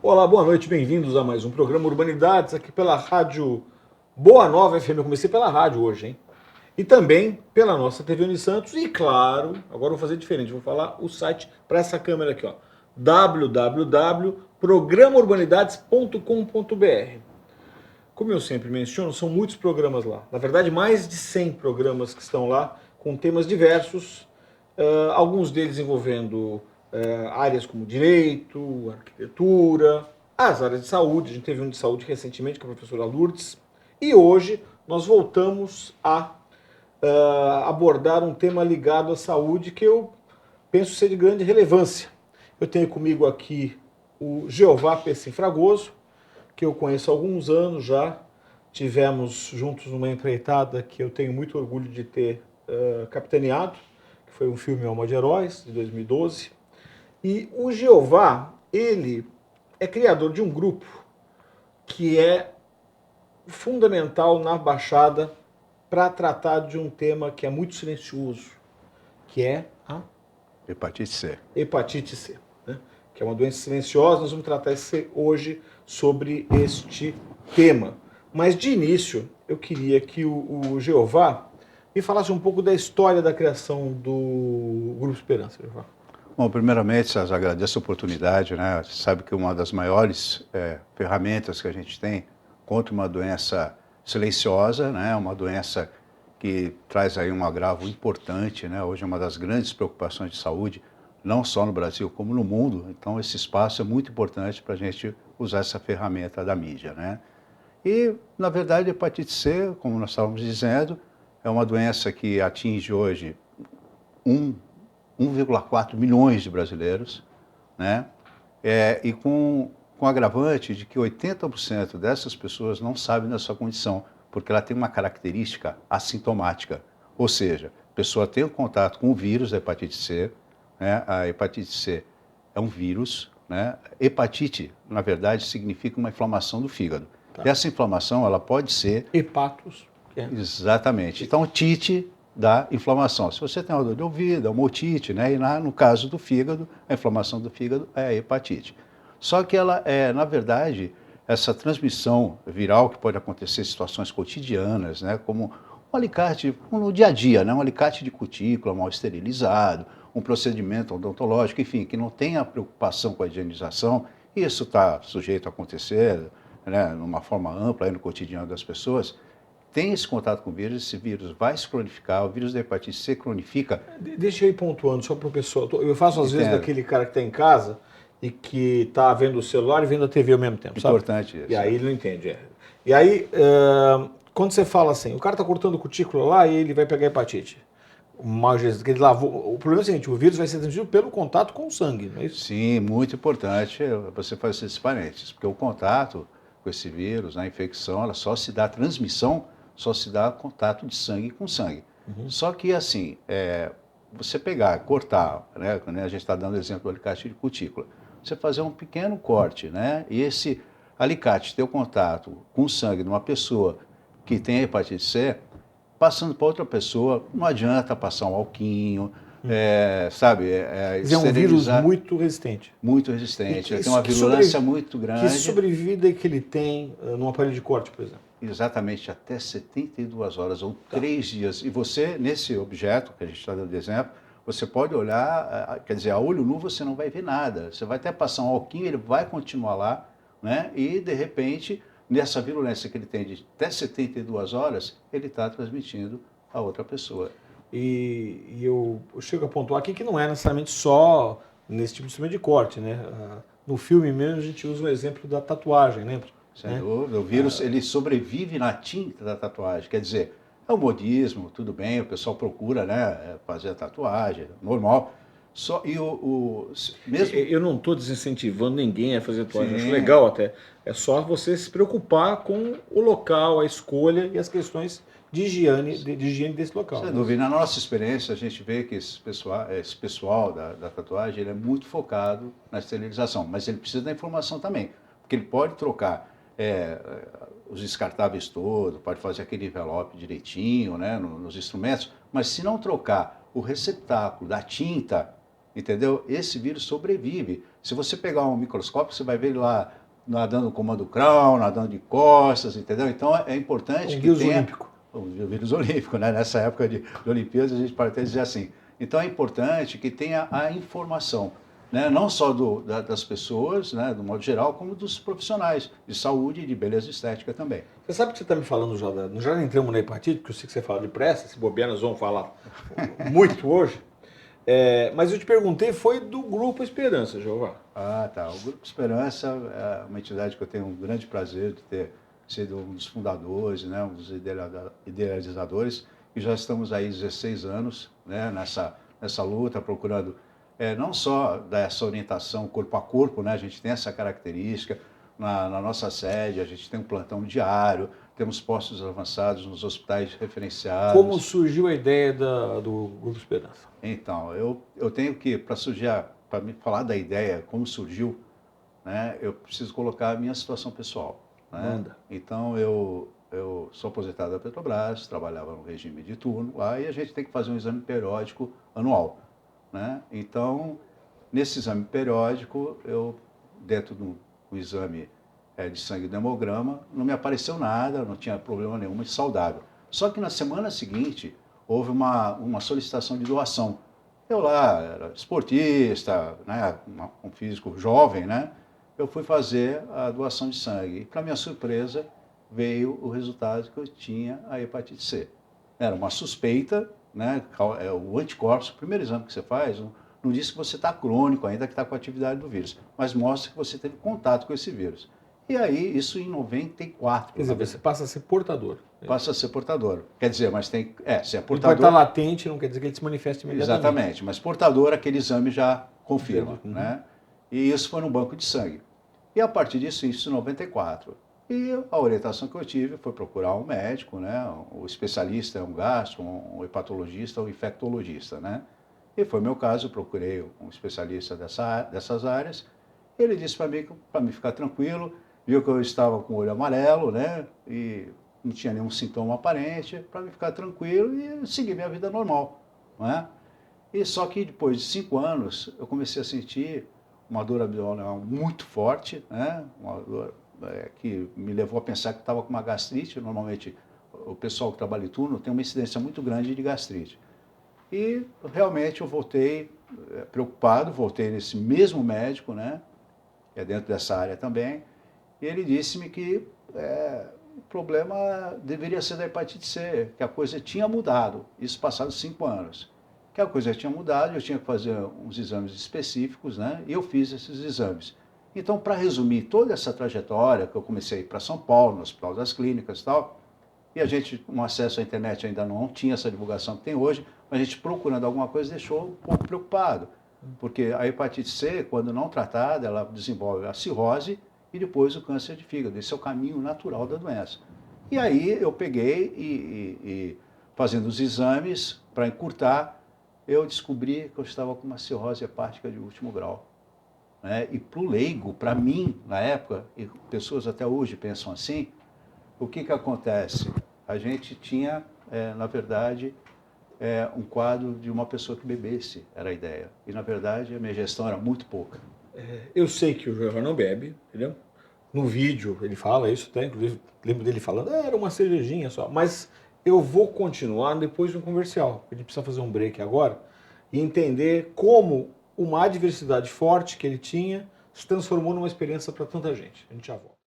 Olá, boa noite, bem-vindos a mais um programa Urbanidades, aqui pela rádio Boa Nova FM. Eu comecei pela rádio hoje, hein? E também pela nossa TV Unisantos e, claro, agora eu vou fazer diferente, vou falar o site para essa câmera aqui, ó, www.programaurbanidades.com.br. Como eu sempre menciono, são muitos programas lá. Na verdade, mais de 100 programas que estão lá, com temas diversos, alguns deles envolvendo áreas como direito, arquitetura, as áreas de saúde. A gente teve um de saúde recentemente com a professora Lourdes. E hoje nós voltamos a abordar um tema ligado à saúde que eu penso ser de grande relevância. Eu tenho comigo aqui o Jeová Pessim Fragoso, que eu conheço há alguns anos já. Tivemos juntos numa empreitada que eu tenho muito orgulho de ter capitaneado, que foi um filme Alma de Heróis, de 2012. E o Jeová, ele é criador de um grupo que é fundamental na Baixada para tratar de um tema que é muito silencioso, que é a Hepatite C. hepatite C, né? Que é uma doença silenciosa. Nós vamos tratar hoje sobre este tema. Mas de início, eu queria que o Jeová me falasse um pouco da história da criação do Grupo Esperança, Jeová. Bom, primeiramente, César, agradeço a oportunidade, né? Você sabe que uma das maiores ferramentas que a gente tem contra uma doença silenciosa, né? Uma doença que traz aí um agravo importante, né? Hoje é uma das grandes preocupações de saúde, não só no Brasil, como no mundo. Então, esse espaço é muito importante para a gente usar essa ferramenta da mídia, né? E, na verdade, a hepatite C, como nós estávamos dizendo, é uma doença que atinge hoje 1,4 milhões de brasileiros, né? E com agravante de que 80% dessas pessoas não sabem da sua condição, porque ela tem uma característica assintomática, ou seja, a pessoa tem um contato com o vírus da hepatite C, né? A hepatite C é um vírus, né? Hepatite, na verdade, significa uma inflamação do fígado. Tá. E essa inflamação, ela pode ser... Hepatos. Exatamente. Então, tite da inflamação. Se você tem uma dor de ouvido, é uma otite, né? E no caso do fígado, a inflamação do fígado é a hepatite. Só que ela é, na verdade, essa transmissão viral que pode acontecer em situações cotidianas, né? Como um alicate, no dia a dia, né? Um alicate de cutícula mal esterilizado, um procedimento odontológico, enfim, que não tenha preocupação com a higienização, isso está sujeito a acontecer, né? Numa forma ampla aí no cotidiano das pessoas. Tem esse contato com o vírus, esse vírus vai se cronificar, o vírus da hepatite C cronifica. Deixa eu ir pontuando só para o pessoal. Eu faço às vezes Entendo. daquele cara que está em casa e que está vendo o celular e vendo a TV ao mesmo tempo, sabe? Importante isso. E aí ele não entende. E aí, quando você fala assim, o cara está cortando cutícula lá e ele vai pegar hepatite. Que ele lavou. O problema é o seguinte, o vírus vai ser transmitido pelo contato com o sangue, não é isso? Sim, muito importante você fazer esses parênteses, porque o contato com esse vírus, a infecção, ela só se dá, a transmissão só se dá contato de sangue com sangue. Só que assim, você pegar, cortar, né, a gente está dando exemplo do alicate de cutícula, você fazer um pequeno corte, né, e esse alicate ter o contato com o sangue de uma pessoa que tem hepatite C, passando para outra pessoa, não adianta passar um alquinho, sabe? É um vírus muito resistente. Muito resistente, ele tem uma Que virulência muito grande. Que sobrevida que ele tem num aparelho de corte, por exemplo? Exatamente, até 72 horas ou 3 dias. E você, nesse objeto que a gente está dando de exemplo, você pode olhar, quer dizer, a olho nu você não vai ver nada. Você vai até passar um alquinho, ele vai continuar lá, né? E, de repente, nessa virulência que ele tem de até 72 horas, ele está transmitindo a outra pessoa. E eu chego a pontuar aqui que não é necessariamente só nesse tipo de instrumento de corte, né? No filme mesmo a gente usa o exemplo da tatuagem, lembra? Sem dúvida, o vírus ele sobrevive na tinta da tatuagem, quer dizer, é o modismo, tudo bem, o pessoal procura, né, fazer a tatuagem, normal. Só, e mesmo... Eu não estou desincentivando ninguém a fazer tatuagem, Sim. acho legal até. É só você se preocupar com o local, a escolha e as questões de higiene desse local. Sem dúvida, na nossa experiência a gente vê que esse pessoal da tatuagem ele é muito focado na esterilização, mas ele precisa da informação também, porque ele pode trocar os descartáveis todos, pode fazer aquele envelope direitinho, né, nos instrumentos, mas se não trocar o receptáculo da tinta, entendeu? Esse vírus sobrevive. Se você pegar um microscópio, você vai ver ele lá nadando no comando Crown, nadando de costas, entendeu? Então é importante que vírus tenha... olímpico. O vírus olímpico, né? Nessa época de Olimpíadas, a gente pode até dizer assim. Então é importante que tenha a informação, né? Não só das pessoas, né? Do modo geral, como dos profissionais de saúde e de beleza estética também. Você sabe que você está me falando já, já entramos na hepatite, porque eu sei que você fala de pressa, se bobear nós vamos falar muito hoje. Mas eu te perguntei, foi do Grupo Esperança, Jeová. Ah, tá. O Grupo Esperança é uma entidade que eu tenho um grande prazer de ter sido um dos fundadores, né, um dos idealizadores, e já estamos aí 16 anos, né, nessa luta, procurando não só dar essa orientação corpo a corpo, né, a gente tem essa característica, na nossa sede, a gente tem um plantão diário, temos postos avançados nos hospitais referenciados. Como surgiu a ideia do Grupo Esperança? Então, eu tenho que, para me falar da ideia, como surgiu, né, eu preciso colocar a minha situação pessoal. Né? Manda. Então, eu sou aposentado da Petrobras, trabalhava no regime de turno lá, e a gente tem que fazer um exame periódico anual. Né? Então, nesse exame periódico, dentro do exame de sangue do hemograma, não me apareceu nada, não tinha problema nenhum, saudável. Só que na semana seguinte, houve uma solicitação de doação. Eu lá, era esportista, né, um físico jovem, né? Eu fui fazer a doação de sangue. E, para minha surpresa, veio o resultado que eu tinha a hepatite C. Era uma suspeita, né? O anticorpos, o primeiro exame que você faz, não diz que você está crônico ainda, que está com a atividade do vírus, mas mostra que você teve contato com esse vírus. E aí, isso em 94. Quer dizer, você passa a ser portador. Passa a ser portador. Quer dizer, mas tem... se é portador... Ele pode estar latente, não quer dizer que ele se manifeste imediatamente. Exatamente, mas portador, aquele exame já confirma. Né? E isso foi no banco de sangue. E a partir disso, isso em 94. E a orientação que eu tive foi procurar um médico, né? O especialista é um gastro, um hepatologista ou infectologista, né? E foi meu caso, eu procurei um especialista dessas áreas. Ele disse para mim, para me ficar tranquilo, viu que eu estava com o olho amarelo, né? E não tinha nenhum sintoma aparente, para me ficar tranquilo e seguir minha vida normal, não é? E só que depois de 5 anos, eu comecei a sentir uma dor abdominal muito forte, né? Uma dor que me levou a pensar que estava com uma gastrite. Normalmente, o pessoal que trabalha em turno tem uma incidência muito grande de gastrite. E realmente eu voltei preocupado, voltei nesse mesmo médico, né? Que é dentro dessa área também, e ele disse-me que o problema deveria ser da hepatite C, que a coisa tinha mudado, isso passados 5 anos. Que a coisa tinha mudado, eu tinha que fazer uns exames específicos, né? E eu fiz esses exames. Então, para resumir toda essa trajetória, que eu comecei a ir para São Paulo, no Hospital das Clínicas e tal, e a gente, com acesso à internet, ainda não tinha essa divulgação que tem hoje, mas a gente procurando alguma coisa deixou um pouco preocupado. Porque a hepatite C, quando não tratada, ela desenvolve a cirrose e depois o câncer de fígado. Esse é o caminho natural da doença. E aí eu peguei e fazendo os exames para encurtar, eu descobri que eu estava com uma cirrose hepática de último grau. Né? E para o leigo, para mim, na época, e pessoas até hoje pensam assim, o que acontece? A gente tinha, na verdade, um quadro de uma pessoa que bebesse, era a ideia. E, na verdade, a minha gestão era muito pouca. Eu sei que o Jeová não bebe, entendeu? No vídeo ele fala isso, até, inclusive lembro dele falando, era uma cervejinha só. Mas eu vou continuar depois de um comercial. A gente precisa fazer um break agora e entender como uma adversidade forte que ele tinha se transformou numa experiência para tanta gente. A gente já volta.